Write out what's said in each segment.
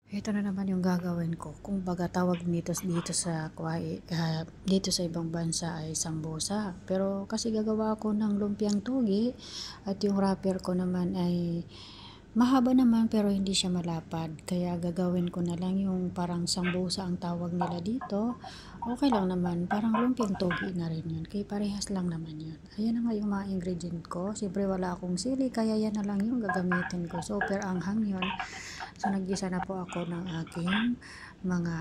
Ito na naman yung gagawin ko. Kung baga tawag dito sa dito sa ibang bansa ay sambosa. Pero kasi gagawa ako ng lumpiang tugi at yung wrapper ko naman ay mahaba naman pero hindi siya malapad. Kaya gagawin ko na lang yung parang sambosa ang tawag nila dito. Okay lang naman. Parang lumpiang tugi na rin yun. Kaya parehas lang naman yun. Ayan na nga yung mga ingredient ko. Siyempre wala akong sili kaya yan na lang yung gagamitin ko. Super anghang yun. So, nag-gisa na po ako ng aking mga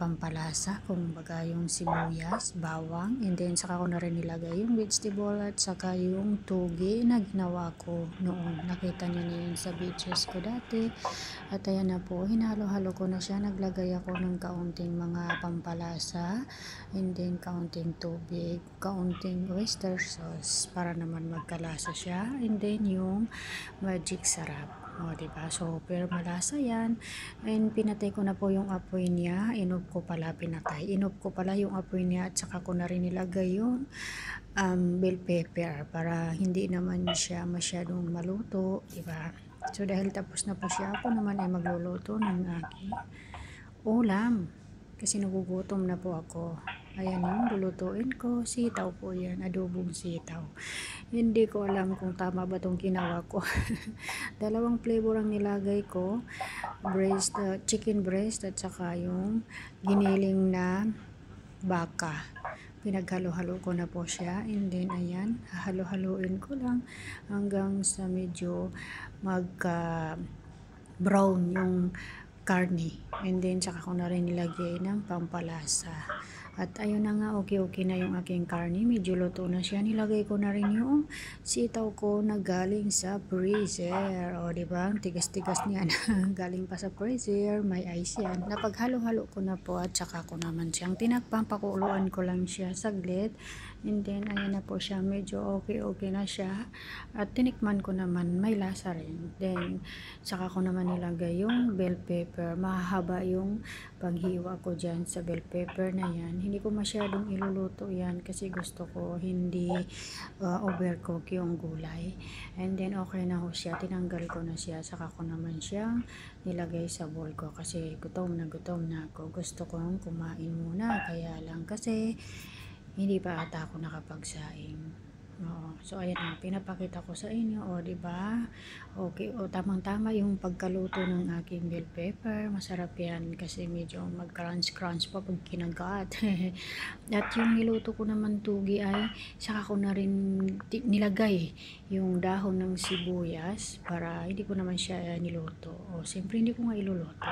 pampalasa, kung baga yung sibuyas, bawang, and then saka ko na rin nilagay yung vegetable at saka yung tugi na ginawa ko noon. Nakita niyo na yun sa videos ko dati. At ayan na po, hinalo-halo ko na siya. Naglagay ako ng kaunting mga pampalasa, and then kaunting tubig, kaunting oyster sauce para naman magkalasa siya, and then yung magic sarap. O, diba? So, pero malasa yan. And pinatay ko na po yung apoy niya. Inob ko pala pinatay. Inob ko pala yung apoy niya at saka ko na rin nilagay yung bell pepper para hindi naman siya masyadong maluto, diba? So, dahil tapos na po siya, ako naman ay magluluto ng aking ulam. Kasi nagugutom na po ako. Ayan yung lulutuin ko. Sitaw po yan. Adobong sitaw. Hindi ko alam kung tama ba itong ginawa ko. Dalawang flavor ang nilagay ko. Chicken breast at saka yung giniling na baka. Pinaghalo-halo ko na po siya. And then, ayan, halo-haloin ko lang hanggang sa medyo brown yung karne. And then, saka ko na rin nilagay ng pampalasa. At ayun na nga, okay na yung aking karne. Medyo luto na siya. Nilagay ko na rin yung sitaw ko na galing sa freezer. O, diba? Tigas-tigas niyan. Galing pa sa freezer. May ice yan. Napaghalo-halo ko na po at saka ko naman siyang tinakpan. Pakuluan ko lang siya saglit. And then, ayan na po siya. Medyo okay na siya. At tinikman ko naman, may lasa rin. Then, saka ko naman nilagay yung bell pepper. Mahaba yung paghiwa ko dyan sa bell pepper na yan. Hindi ko masyadong iluluto yan kasi gusto ko hindi overcook yung gulay. And then okay na ho siya. Tinanggal ko na siya. Saka ko naman siyang nilagay sa bowl ko kasi gutom na ako. Gusto kong kumain muna. Kaya lang kasi hindi pa ata ako nakapagsaing. Oo. So, ayan na. Pinapakita ko sa inyo. O, diba? Okay. O, tamang-tama yung pagkaluto ng aking bell pepper. Masarap yan kasi medyo mag-crunch-crunch pa pag kinagat. At yung niluto ko naman tugi ay saka ko na rin nilagay yung dahon ng sibuyas para hindi ko naman siya niluto. O, siyempre hindi ko nga iluluto.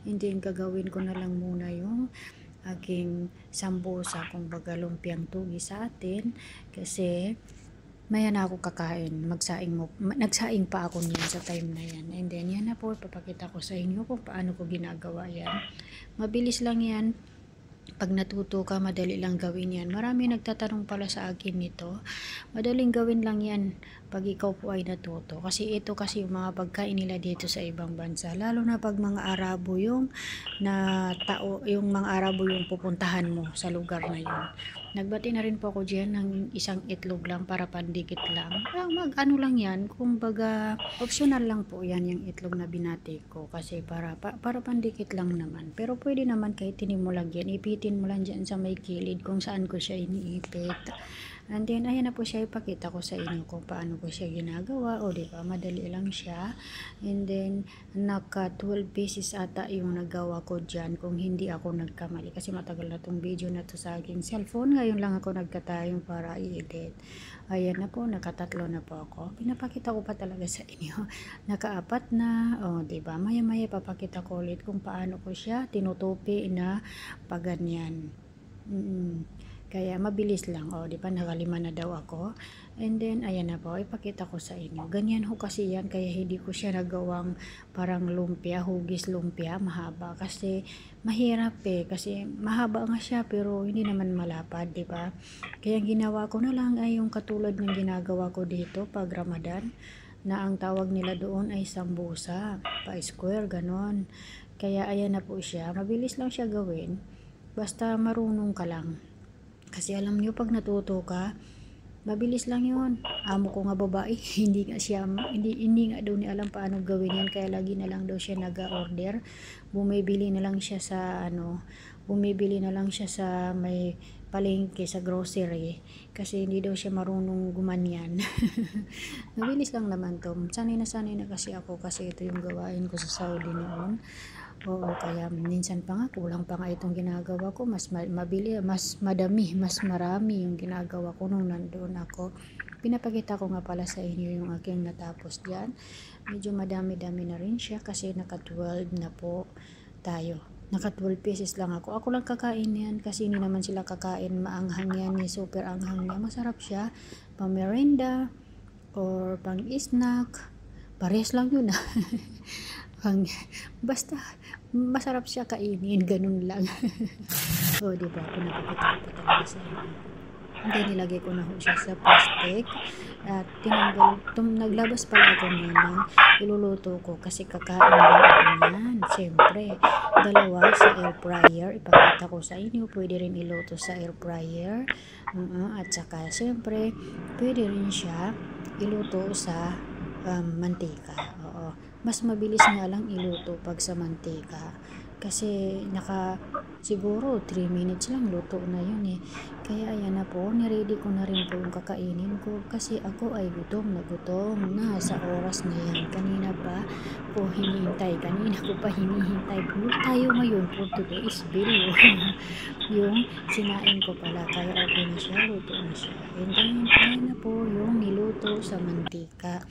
Hindi, gagawin ko na lang muna yung aking sambosa, kung baga lumpiang tugi sa atin kasi maya na ako kakain, nagsaing pa ako niyan sa time na yan. And then yan na po, papakita ko sa inyo kung paano ko ginagawa yan. Mabilis lang yan. Pag natuto ka, madali lang gawin yan. Marami nagtatanong pala sa akin nito. Madaling gawin lang yan pag ikaw po ay natuto. Kasi ito kasi yung mga pagkain nila dito sa ibang bansa. Lalo na pag mga Arabo yung yung mga Arabo yung pupuntahan mo sa lugar na yun. Nagbati na rin po ako dyan ng isang itlog lang para pandikit lang. Ano lang yan, kumbaga optional lang po yan yung itlog na binati ko kasi para pandikit lang naman. Pero pwede naman kahit hindi mo lagyan, ipitin mo lang dyan sa may kilid kung saan ko siya iniipit. And then, ayan na po siya, ipakita ko sa inyo kung paano ko siya ginagawa. O, diba, madali lang siya. And then, naka 12 pieces ata yung nagawa ko dyan kung hindi ako nagkamali. Kasi matagal na tong video na to sa aking cellphone. Ngayon lang ako nagkatayong para i-edit. Ayan na po, nakatatlo na po ako. Pinapakita ko pa talaga sa inyo. Nakaapat na. O, diba, maya-maya papakita ko ulit kung paano ko siya tinutupi na paganyan. Kaya mabilis lang. O, di ba, nakalima na daw ako. And then, ayan na po, ipakita ko sa inyo. Ganyan ho kasi yan, kaya hindi ko siya nagawang parang lumpia, hugis lumpia, mahaba. Kasi mahirap kasi mahaba nga siya, pero hindi naman malapad, di ba? Kaya ginawa ko na lang ay yung katulad ng ginagawa ko dito pag Ramadan, na ang tawag nila doon ay sambusa, pa-square, ganon. Kaya ayan na po siya. Mabilis lang siya gawin. Basta marunong ka lang. Kasi alam nyo, pag natuto ka, Mabilis lang yun. Amo ko nga babae, hindi nga daw niya alam paano gawin yan, kaya lagi na lang daw siya nag-order. Bumibili na lang siya sa bumibili na lang siya sa may palengke sa grocery kasi hindi daw siya marunong gumanyan. Mabilis lang naman to. Sanay na kasi ako kasi ito yung gawain ko sa Saudi noon. Oo, kaya minsan pa nga kulang pa nga itong ginagawa ko, mabili, mas madami, mas marami yung ginagawa ko nung nandoon ako. Pinapakita ko nga pala sa inyo yung aking natapos diyan. Medyo madami-dami na rin siya kasi naka 12 na po tayo. Naka 12 pieces lang ako. Ako lang kakain yan kasi hindi naman sila kakain. Maanghang yan, super anghang niya. Masarap siya. Pang merienda or pang snack. Parehas lang yun ah. Pang, basta masarap siya kainin, ganun lang. O, diba? Pinapakita ko pa talaga sa inyo. Then, nilagay ko na ho siya sa plastic. At naglabas pala ako niyan ng iluluto ko kasi kakain din ako niyan. Siyempre, dalawa sa air fryer. Ipakita ko sa inyo, pwede rin iluto sa air fryer. At saka, siyempre, pwede rin siya iluto sa mantika. Oo. Mas mabilis nga lang iluto pag sa mantika. Kasi siguro 3 minutes lang luto na yun eh. Kaya ayan na po, niready ko na rin po yung kakainin ko kasi ako ay gutom na sa oras na yan. Kanina pa po hinihintay, kanina ko pa hinihintay. Bulog tayo ngayon for today's video. Yung sinain ko pala, kaya okay na siya, luto na siya. And then, ayan na po yung niluto sa mantika.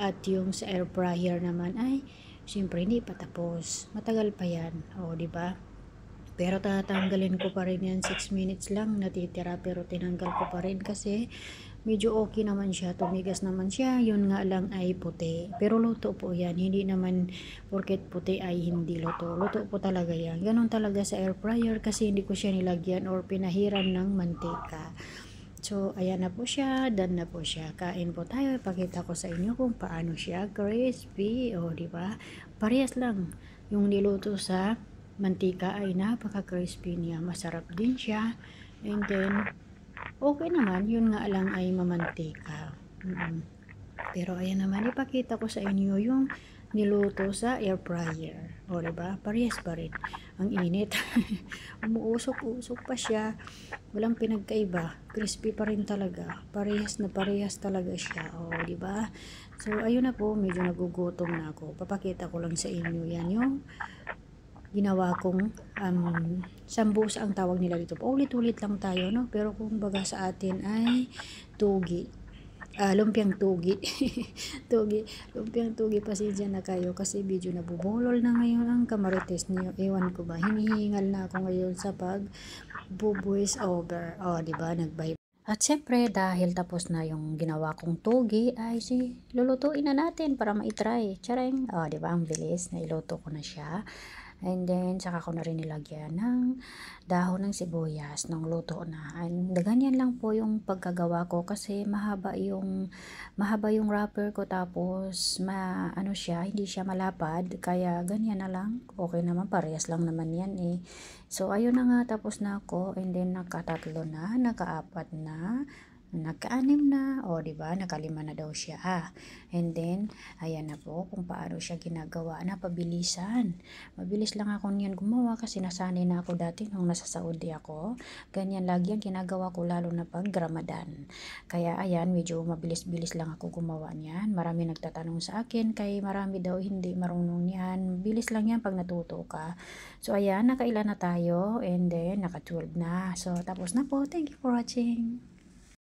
At yung sa air fryer naman ay syempre hindi pa tapos. Matagal pa yan. O, di ba? Pero tatanggalin ko pa rin yan. 6 minutes lang natitira pero tinanggal ko pa rin kasi medyo okay naman siya. Tumigas naman siya. Yun nga lang ay puti. Pero luto po yan. Hindi naman porket puti ay hindi luto. Luto po talaga yan. Ganon talaga sa air fryer kasi hindi ko siya nilagyan or pinahiran ng mantika. So, ayan na po siya, done na po siya. Kain po tayo, ipakita ko sa inyo kung paano siya crispy. O, di ba? Parehas lang. Yung niluto sa mantika ay napaka-crispy niya. Masarap din siya. And then, okay naman. Yun nga lang ay mamantika. Pero, ayan naman, ipakita ko sa inyo yung niluto sa air fryer. O, diba? Parehas pa rin. Ang init. Umuusok-usok pa siya. Walang pinagkaiba. Crispy pa rin talaga. Parehas na parehas talaga siya. O, diba? So, ayun na po. Medyo nagugutom na ako. Papakita ko lang sa inyo yan yung ginawa kong sambus ang tawag nila dito. Paulit-ulit lang tayo, no? Pero kung baga sa atin ay tugi. Lumpiang tugi. Lumpiang tugi, pasensya na kayo kasi medyo nabubulol na ngayon ang kamarites niyo. Ewan ko ba, hinihingal na ako ngayon sa pag voice over. O, diba, nagbay. At syempre, dahil tapos na yung ginawa kong tugi, ay lulutuin na natin para maitry. Charing, o, diba, ang bilis, nailuto ko na siya. And then, saka ko na rin nilagyan ng dahon ng sibuyas nung luto na. And ganyan lang po yung pagkagawa ko kasi mahaba yung wrapper ko tapos hindi siya malapad. Kaya ganyan na lang. Okay naman, parehas lang naman yan eh. So, ayun na nga, tapos na ako. And then, nakatatlo na, nakaapat na, nagka-anim na, o diba, nakalima na daw siya. And then, ayan na po kung paano siya ginagawa na pabilisan. Mabilis lang ako niyan gumawa kasi nasanay na ako dati nung nasa Saudi ako. Ganyan lagi ang ginagawa ko lalo na pag Ramadan. Kaya ayan, medyo mabilis-bilis lang ako gumawa niyan. Marami nagtatanong sa akin kay marami daw hindi marunong niyan. Bilis lang yan pag natuto ka. So ayan, nakailan na tayo and then naka 12 na. So tapos na po. Thank you for watching.